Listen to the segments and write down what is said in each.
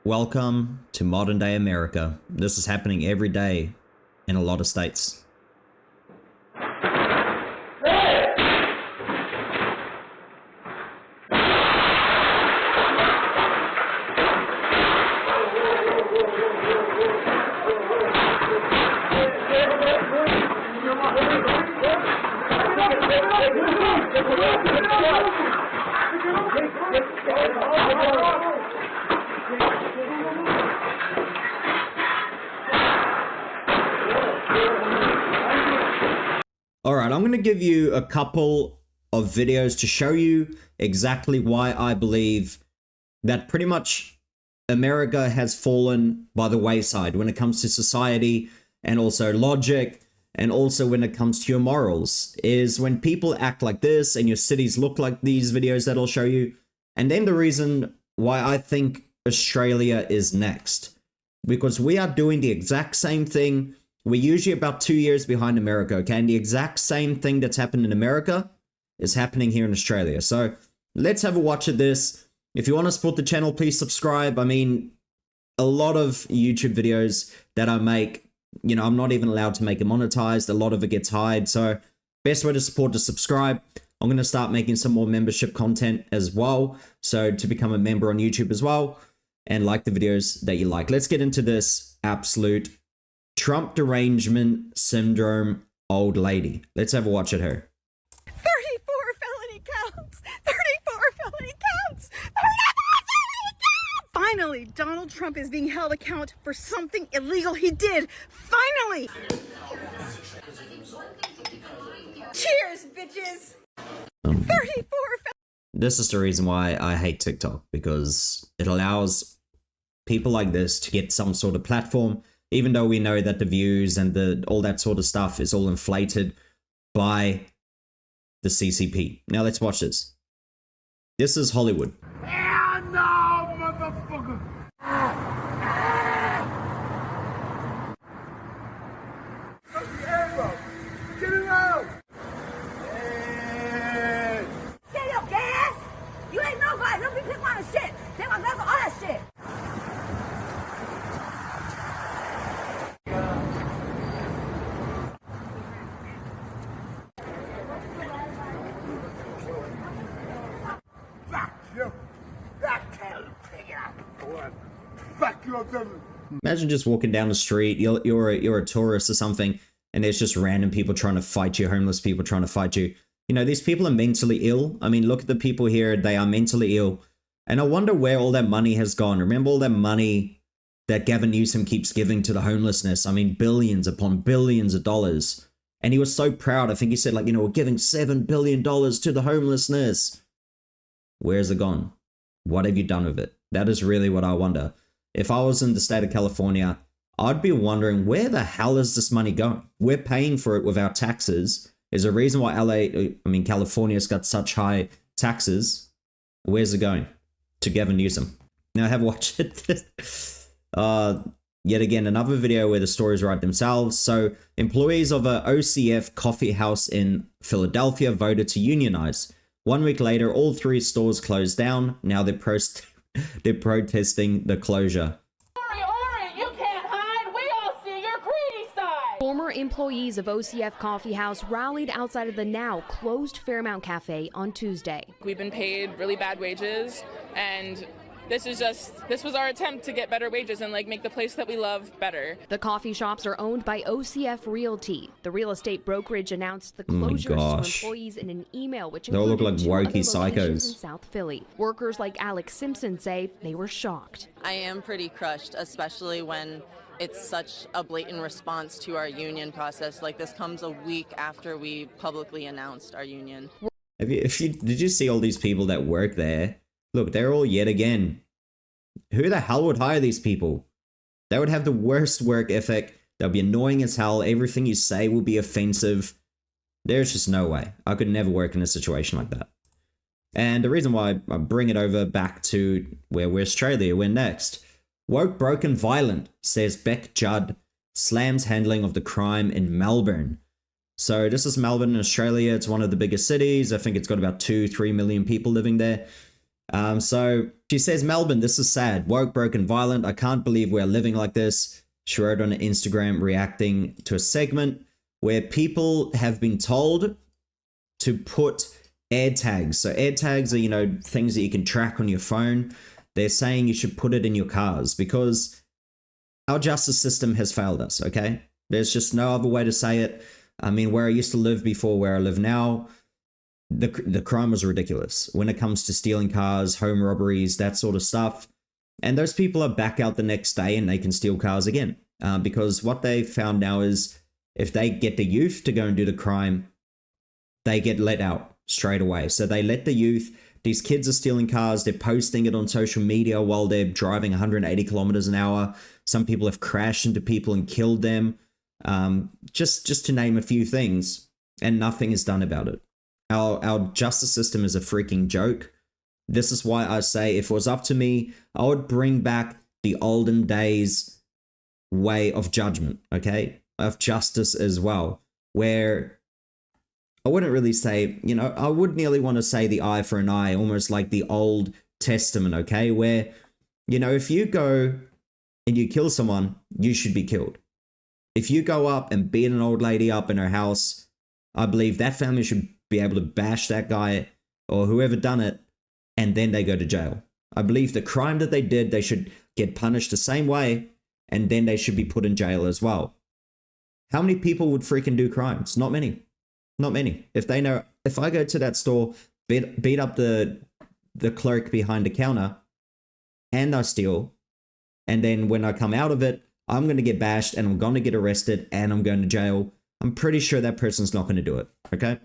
Welcome to modern day America. This is happening every day in a lot of states. Alright, I'm going to give you a couple of videos to show you exactly why I believe that pretty much America has fallen by the wayside when it comes to society and also logic, and also when it comes to your morals, is when people act like this and your cities look like these videos that I'll show you. And then the reason why I think Australia is next, because we are doing the exact same thing. We're usually about 2 years behind America, okay? And the exact same thing that's happened in America is happening here in Australia. So let's have a watch of this. If you want to support the channel, please subscribe. I mean, a lot of YouTube videos that I make, you know, I'm not even allowed to make it monetized. A lot of it gets hide. So best way to support is subscribe. I'm going to start making some more membership content as well. So to become a member on YouTube as well and like the videos that you like. Let's get into this absolute Trump derangement syndrome old lady. Let's have a watch at her. 34 felony counts! 34 felony counts! 34 felony counts! Finally, Donald Trump is being held account for something illegal he did. Finally! Cheers, bitches! 34 This is the reason why I hate TikTok, because it allows people like this to get some sort of platform, even though we know that the views and all that sort of stuff is all inflated by the CCP. Now let's watch this. This is Hollywood. Hell no, motherfucker! Get it out! Hey. Get your gas! You ain't nobody. Don't be picking on the shit. Take my gas, all that shit. Fuck you! That tail pig out! Fuck you! Imagine just walking down the street, you're a tourist or something, and there's just random people trying to fight you, homeless people trying to fight you. You know, these people are mentally ill. I mean, look at the people here, they are mentally ill. And I wonder where all that money has gone. Remember all that money that Gavin Newsom keeps giving to the homelessness? I mean, billions upon billions of dollars. And he was so proud. I think he said, like, you know, we're giving $7 billion to the homelessness. Where's it gone? What have you done with it? That is really what I wonder. If I was in the state of California, I'd be wondering, where the hell is this money going? We're paying for it with our taxes. There's a reason why California's got such high taxes. Where's it going? To Gavin Newsom. Now have watched it. Yet again, another video where the stories write themselves. So employees of a OCF coffee house in Philadelphia voted to unionize. 1 week later, all 3 stores closed down. Now they're protesting the closure. You can't hide. We all see your greedy side. Former employees of OCF Coffee House rallied outside of the now closed Fairmount Cafe on Tuesday. We've been paid really bad wages, and this was our attempt to get better wages and like make the place that we love better. The coffee shops are owned by OCF Realty. The real estate brokerage announced the Oh my closures to gosh. employees in an email, which They all look included like 2 other wokey locations psychos. in South Philly. Workers like Alex Simpson say they were shocked. I am pretty crushed, especially when it's such a blatant response to our union process. Like, this comes a week after we publicly announced our union. Did you see all these people that work there? Look, they're all yet again. Who the hell would hire these people? They would have the worst work ethic. They'll be annoying as hell. Everything you say will be offensive. There's just no way. I could never work in a situation like that. And the reason why I bring it over back to where we're Australia, we're next. Woke, broken, violent, says Beck Judd, slams handling of the crime in Melbourne. So this is Melbourne in Australia. It's one of the biggest cities. I think it's got about 2-3 million people living there. So she says, Melbourne, this is sad. Woke, broken, violent. I can't believe we're living like this. She wrote on Instagram reacting to a segment where people have been told to put air tags. So air tags are, you know, things that you can track on your phone. They're saying you should put it in your cars because our justice system has failed us, okay? There's just no other way to say it. I mean, where I used to live before where I live now, the crime was ridiculous when it comes to stealing cars, home robberies, that sort of stuff. And those people are back out the next day and they can steal cars again. Because what they found now is if they get the youth to go and do the crime, they get let out straight away. So they let the youth, these kids are stealing cars, they're posting it on social media while they're driving 180 kilometers an hour. Some people have crashed into people and killed them. Just to name a few things, and nothing is done about it. Our justice system is a freaking joke. This is why I say if it was up to me, I would bring back the olden days way of judgment, okay? Of justice as well, where I wouldn't really say, you know, I would nearly want to say the eye for an eye, almost like the Old Testament, okay? Where, you know, if you go and you kill someone, you should be killed. If you go up and beat an old lady up in her house, I believe that family should be able to bash that guy or whoever done it, and then they go to jail. I believe the crime that they did, they should get punished the same way, and then they should be put in jail as well. How many people would freaking do crimes? Not many. Not many. If they know, if I go to that store, beat up the clerk behind the counter, and I steal, and then when I come out of it, I'm going to get bashed and I'm going to get arrested and I'm going to jail. I'm pretty sure that person's not going to do it, okay?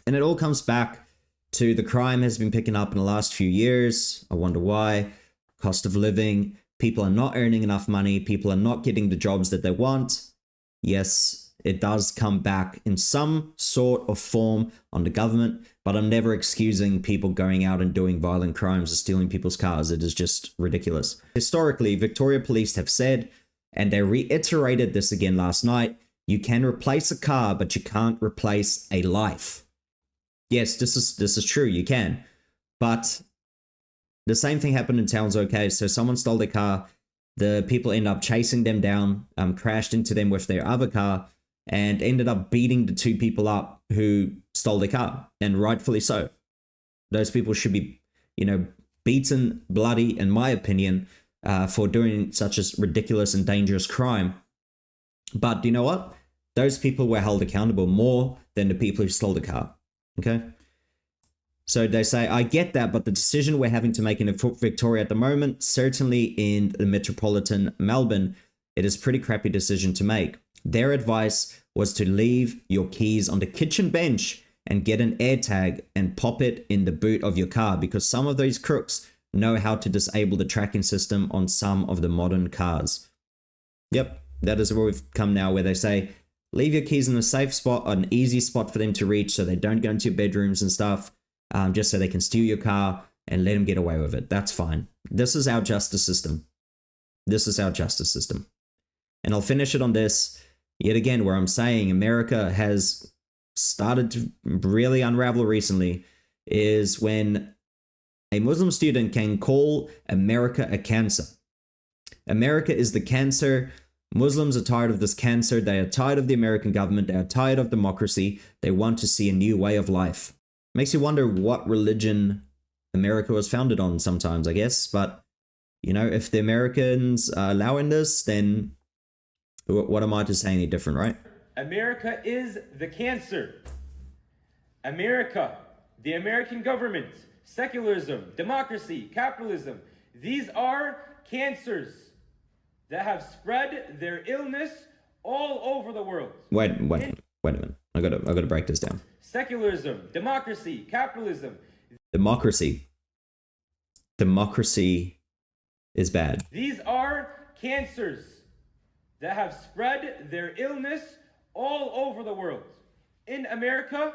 And it all comes back to the crime has been picking up in the last few years. I wonder why. Cost of living. People are not earning enough money. People are not getting the jobs that they want. Yes, it does come back in some sort of form on the government, but I'm never excusing people going out and doing violent crimes or stealing people's cars. It is just ridiculous. Historically, Victoria Police have said, and they reiterated this again last night, you can replace a car, but you can't replace a life. Yes, this is true, you can. But the same thing happened in Townsville, okay? So someone stole their car, the people end up chasing them down, crashed into them with their other car, and ended up beating the two people up who stole their car, and rightfully so. Those people should be, you know, beaten bloody, in my opinion, for doing such a ridiculous and dangerous crime. But you know what? Those people were held accountable more than the people who stole the car. Okay? So they say, I get that, but the decision we're having to make in Victoria at the moment, certainly in the metropolitan Melbourne, it is a pretty crappy decision to make. Their advice was to leave your keys on the kitchen bench and get an AirTag and pop it in the boot of your car, because some of those crooks know how to disable the tracking system on some of the modern cars. Yep, that is where we've come now, where they say, leave your keys in a safe spot, an easy spot for them to reach so they don't go into your bedrooms and stuff, just so they can steal your car and let them get away with it. That's fine. This is our justice system. This is our justice system. And I'll finish it on this, yet again, where I'm saying America has started to really unravel recently, is when a Muslim student can call America a cancer. America is the cancer. Muslims are tired of this cancer. They are tired of the American government. They are tired of democracy. They want to see a new way of life. Makes you wonder what religion America was founded on sometimes, I guess. But, you know, if the Americans are allowing this, then what am I to say any different, right? America is the cancer. America, the American government, secularism, democracy, capitalism, these are cancers that have spread their illness all over the world. Wait a minute. I gotta break this down. Secularism, democracy, capitalism. Democracy is bad. These are cancers that have spread their illness all over the world. In America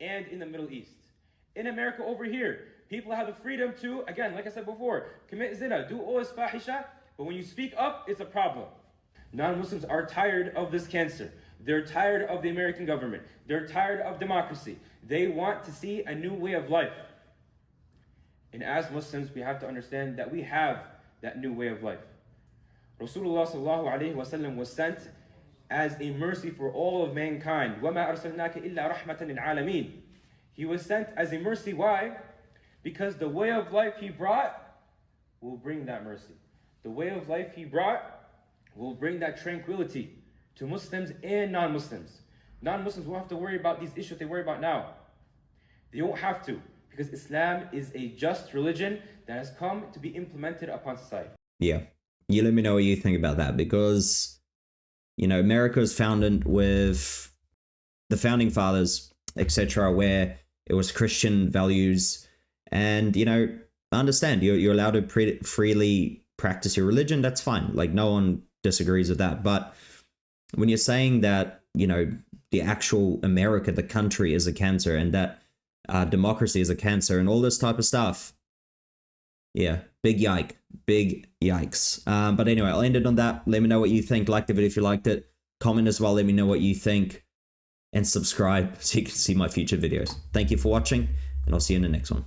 and in the Middle East. In America over here, people have the freedom to, again, like I said before, commit zina, do all this fahisha, but when you speak up, it's a problem. Non-Muslims are tired of this cancer. They're tired of the American government. They're tired of democracy. They want to see a new way of life. And as Muslims, we have to understand that we have that new way of life. Rasulullah sallallahu alaihi wasallam was sent as a mercy for all of mankind. وَمَا أَرْسَلْنَاكَ إِلَّا رَحْمَةً لِلْعَالَمِينَ. He was sent as a mercy. Why? Because the way of life he brought will bring that mercy. The way of life he brought will bring that tranquility to Muslims and non-Muslims. Non-Muslims won't have to worry about these issues they worry about now. They won't have to, because Islam is a just religion that has come to be implemented upon society. Yeah, you let me know what you think about that, because, you know, America was founded with the founding fathers, etc., where it was Christian values, and, you know, I understand you're allowed to freely practice your religion. That's fine. Like, no one disagrees with that. But when you're saying that, you know, the actual America, the country, is a cancer, and that democracy is a cancer, and all this type of stuff, yeah, big yikes. But anyway, I'll end it on that. Let me know what you think. Like the video if you liked it. Comment as well. Let me know what you think, and subscribe so you can see my future videos. Thank you for watching, and I'll see you in the next one.